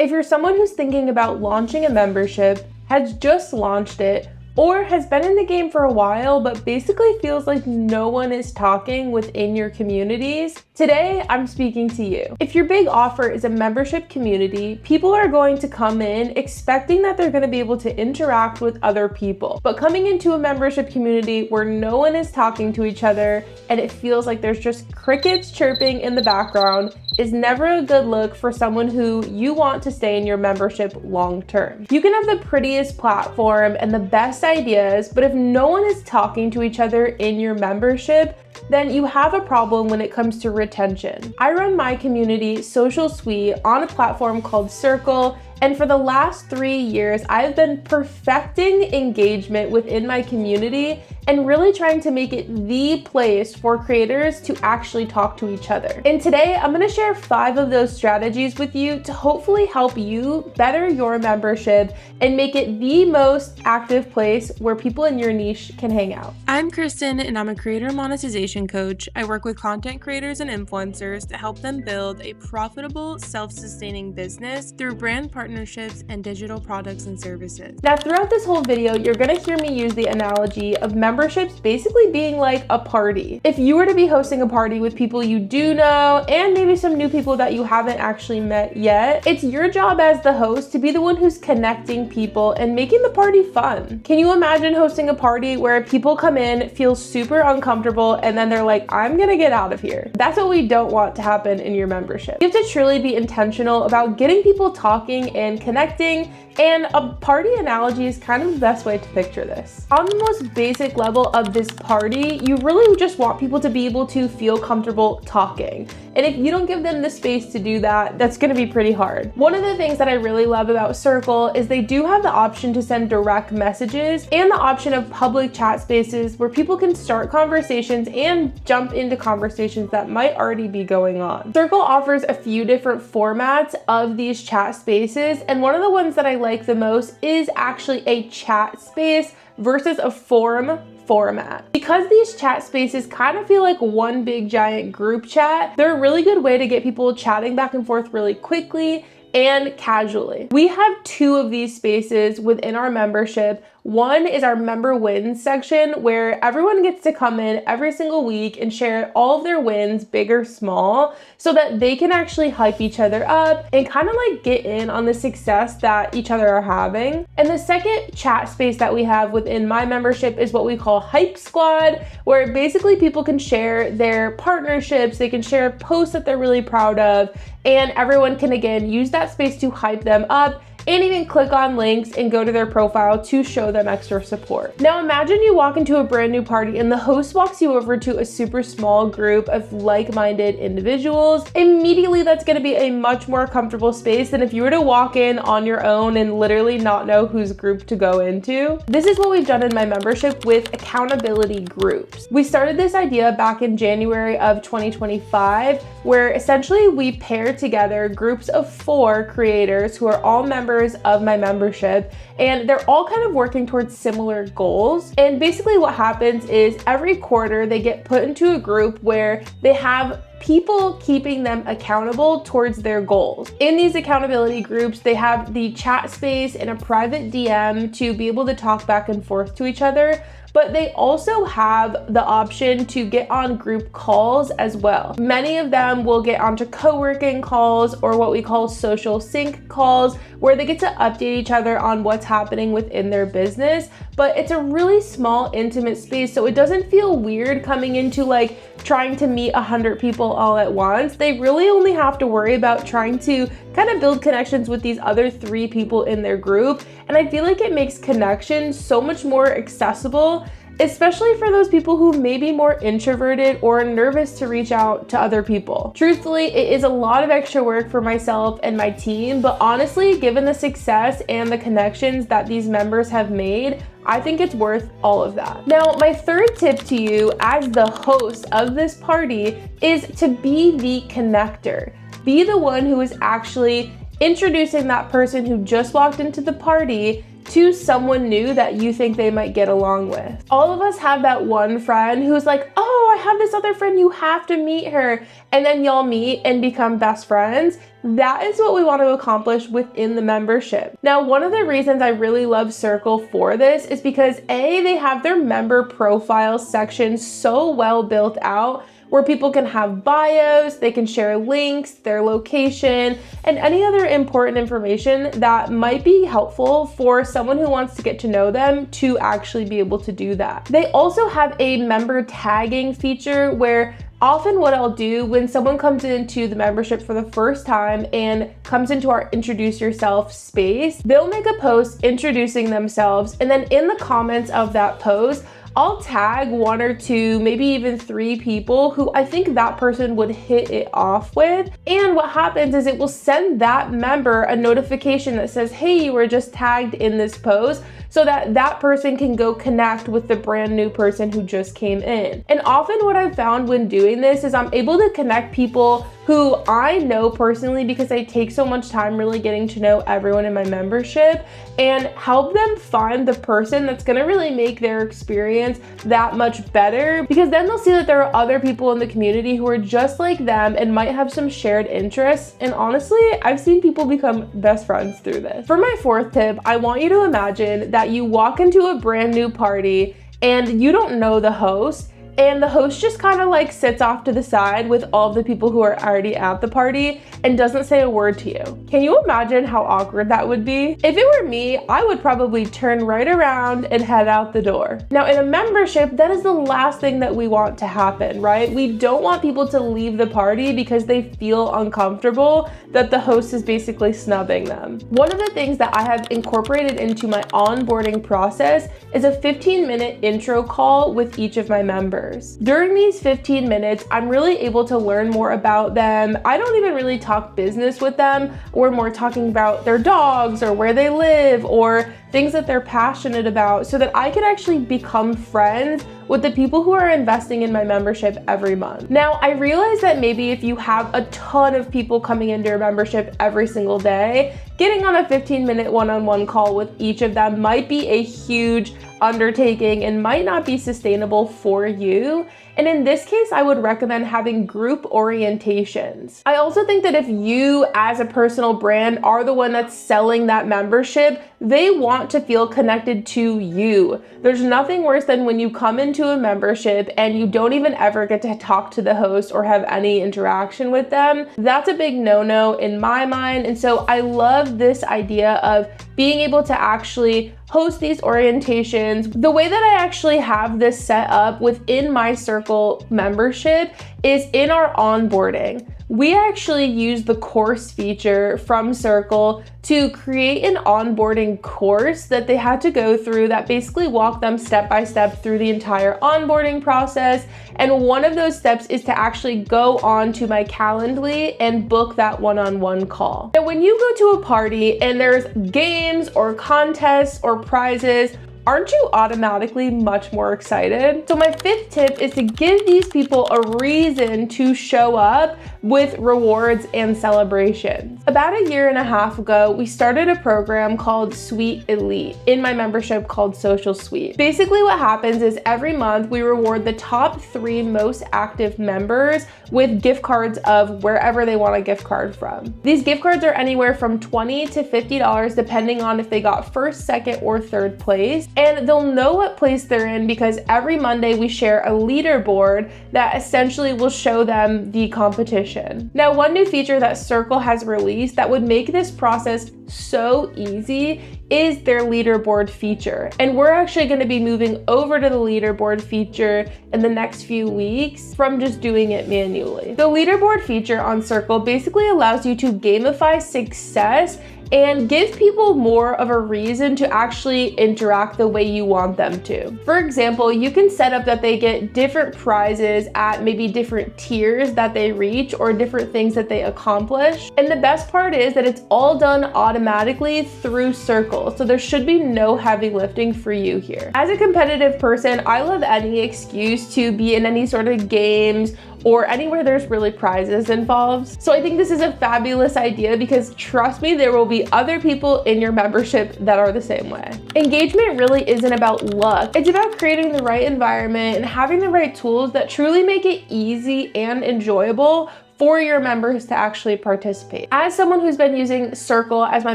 If you're someone who's thinking about launching a membership, has just launched it, or has been in the game for a while but basically feels like no one is talking within your communities, today I'm speaking to you. If your big offer is a membership community, people are going to come in expecting that they're going to be able to interact with other people. But coming into a membership community where no one is talking to each other and it feels like there's just crickets chirping in the background is never a good look for someone who you want to stay in your membership long term. You can have the prettiest platform and the best ideas, but if no one is talking to each other in your membership, then you have a problem when it comes to retention. I run my community, Social Suite, on a platform called Circle, and for the last 3 years, I've been perfecting engagement within my community and really trying to make it the place for creators to actually talk to each other. And today, I'm gonna share 5 of those strategies with you to hopefully help you better your membership and make it the most active place where people in your niche can hang out. I'm Kristen, and I'm a creator monetization coach. I work with content creators and influencers to help them build a profitable, self-sustaining business through brand partnerships and digital products and services. Now, throughout this whole video, you're gonna hear me use the analogy of memberships basically being like a party. If you were to be hosting a party with people you do know and maybe some new people that you haven't actually met yet, it's your job as the host to be the one who's connecting people and making the party fun. Can you imagine hosting a party where people come in, feel super uncomfortable, and then they're like, I'm gonna get out of here? That's what we don't want to happen in your membership. You have to truly be intentional about getting people talking and connecting, and a party analogy is kind of the best way to picture this. On the most basic level of this party, you really just want people to be able to feel comfortable talking. And if you don't give them the space to do that, that's gonna be pretty hard. One of the things that I really love about Circle is they do have the option to send direct messages and the option of public chat spaces where people can start conversations and jump into conversations that might already be going on. Circle offers a few different formats of these chat spaces, and one of the ones that I like the most is actually a chat space versus a forum format. Because these chat spaces kind of feel like one big giant group chat, they're a really good way to get people chatting back and forth really quickly and casually. We have 2 of these spaces within our membership. One is our member wins section where everyone gets to come in every single week and share all of their wins, big or small, so that they can actually hype each other up and kind of like get in on the success that each other are having. And the second chat space that we have within my membership is what we call Hype Squad, where basically people can share their partnerships, they can share posts that they're really proud of, and everyone can again use that space to hype them up and even click on links and go to their profile to show them extra support. Now imagine you walk into a brand new party and the host walks you over to a super small group of like-minded individuals. Immediately that's gonna be a much more comfortable space than if you were to walk in on your own and literally not know whose group to go into. This is what we've done in my membership with accountability groups. We started this idea back in January of 2025, where essentially we pair together groups of 4 creators who are all members of my membership, and they're all kind of working towards similar goals. And basically what happens is every quarter they get put into a group where they have people keeping them accountable towards their goals. In these accountability groups, they have the chat space and a private DM to be able to talk back and forth to each other, but they also have the option to get on group calls as well. Many of them will get onto co-working calls or what we call social sync calls, where they get to update each other on what's happening within their business. But it's a really small, intimate space, so it doesn't feel weird coming into like trying to meet 100 people all at once. They really only have to worry about trying to kind of build connections with these other 3 people in their group. And I feel like it makes connections so much more accessible, especially for those people who may be more introverted or nervous to reach out to other people. Truthfully, it is a lot of extra work for myself and my team, but honestly, given the success and the connections that these members have made, I think it's worth all of that. Now, my third tip to you as the host of this party is to be the connector. Be the one who is actually introducing that person who just walked into the party to someone new that you think they might get along with. All of us have that one friend who's like, oh, I have this other friend, you have to meet her. And then y'all meet and become best friends. That is what we want to accomplish within the membership. Now, one of the reasons I really love Circle for this is because A, they have their member profile section so well built out, where people can have bios, they can share links, their location, and any other important information that might be helpful for someone who wants to get to know them to actually be able to do that. They also have a member tagging feature where often what I'll do when someone comes into the membership for the first time and comes into our introduce yourself space, they'll make a post introducing themselves, and then in the comments of that post, I'll tag 1 or 2, maybe even 3 people who I think that person would hit it off with. And what happens is it will send that member a notification that says, hey, you were just tagged in this post, so that that person can go connect with the brand new person who just came in. And often what I've found when doing this is I'm able to connect people who I know personally because I take so much time really getting to know everyone in my membership and help them find the person that's gonna really make their experience that much better, because then they'll see that there are other people in the community who are just like them and might have some shared interests. And honestly, I've seen people become best friends through this. For my 4th tip, I want you to imagine that you walk into a brand new party and you don't know the host, and the host just kind of like sits off to the side with all the people who are already at the party and doesn't say a word to you. Can you imagine how awkward that would be? If it were me, I would probably turn right around and head out the door. Now, in a membership, that is the last thing that we want to happen, right? We don't want people to leave the party because they feel uncomfortable that the host is basically snubbing them. One of the things that I have incorporated into my onboarding process is a 15-minute intro call with each of my members. During these 15 minutes, I'm really able to learn more about them. I don't even really talk business with them. We're more talking about their dogs or where they live or things that they're passionate about, so that I can actually become friends with the people who are investing in my membership every month. Now, I realize that maybe if you have a ton of people coming into your membership every single day, getting on a 15-minute one-on-one call with each of them might be a huge undertaking and might not be sustainable for you. And in this case, I would recommend having group orientations. I also think that if you as a personal brand are the one that's selling that membership, they want to feel connected to you. There's nothing worse than when you come into a membership and you don't even ever get to talk to the host or have any interaction with them. That's a big no-no in my mind. And so I love this idea of being able to actually host these orientations. The way that I actually have this set up within my Circle membership is in our onboarding. We actually use the course feature from Circle to create an onboarding course that they had to go through that basically walked them step by step through the entire onboarding process. And one of those steps is to actually go on to my Calendly and book that one-on-one call. Now, when you go to a party and there's games or contests or prizes, aren't you automatically much more excited? So my 5th tip is to give these people a reason to show up with rewards and celebrations. About 1.5 years ago, we started a program called Suite Elite in my membership called Social Suite. Basically what happens is every month we reward the top 3 most active members with gift cards of wherever they want a gift card from. These gift cards are anywhere from $20 to $50 depending on if they got 1st, 2nd, or 3rd place. And they'll know what place they're in because every Monday we share a leaderboard that essentially will show them the competition. Now, one new feature that Circle has released that would make this process so easy is their leaderboard feature. And we're actually going to be moving over to the leaderboard feature in the next few weeks from just doing it manually. The leaderboard feature on Circle basically allows you to gamify success and give people more of a reason to actually interact the way you want them to. For example, you can set up that they get different prizes at maybe different tiers that they reach or different things that they accomplish. And the best part is that it's all done automatically automatically through Circle, so there should be no heavy lifting for you here. As a competitive person, I love any excuse to be in any sort of games or anywhere there's really prizes involved. So I think this is a fabulous idea because trust me, there will be other people in your membership that are the same way. Engagement really isn't about luck. It's about creating the right environment and having the right tools that truly make it easy and enjoyable for your members to actually participate. As someone who's been using Circle as my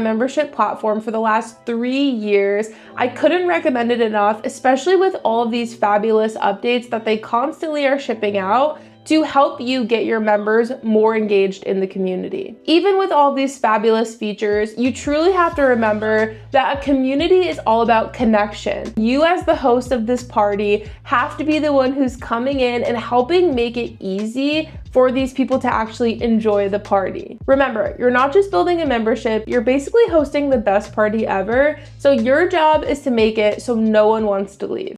membership platform for the last 3 years, I couldn't recommend it enough, especially with all of these fabulous updates that they constantly are shipping out to help you get your members more engaged in the community. Even with all these fabulous features, you truly have to remember that a community is all about connection. You as the host of this party have to be the one who's coming in and helping make it easy for these people to actually enjoy the party. Remember, you're not just building a membership, you're basically hosting the best party ever, so your job is to make it so no one wants to leave.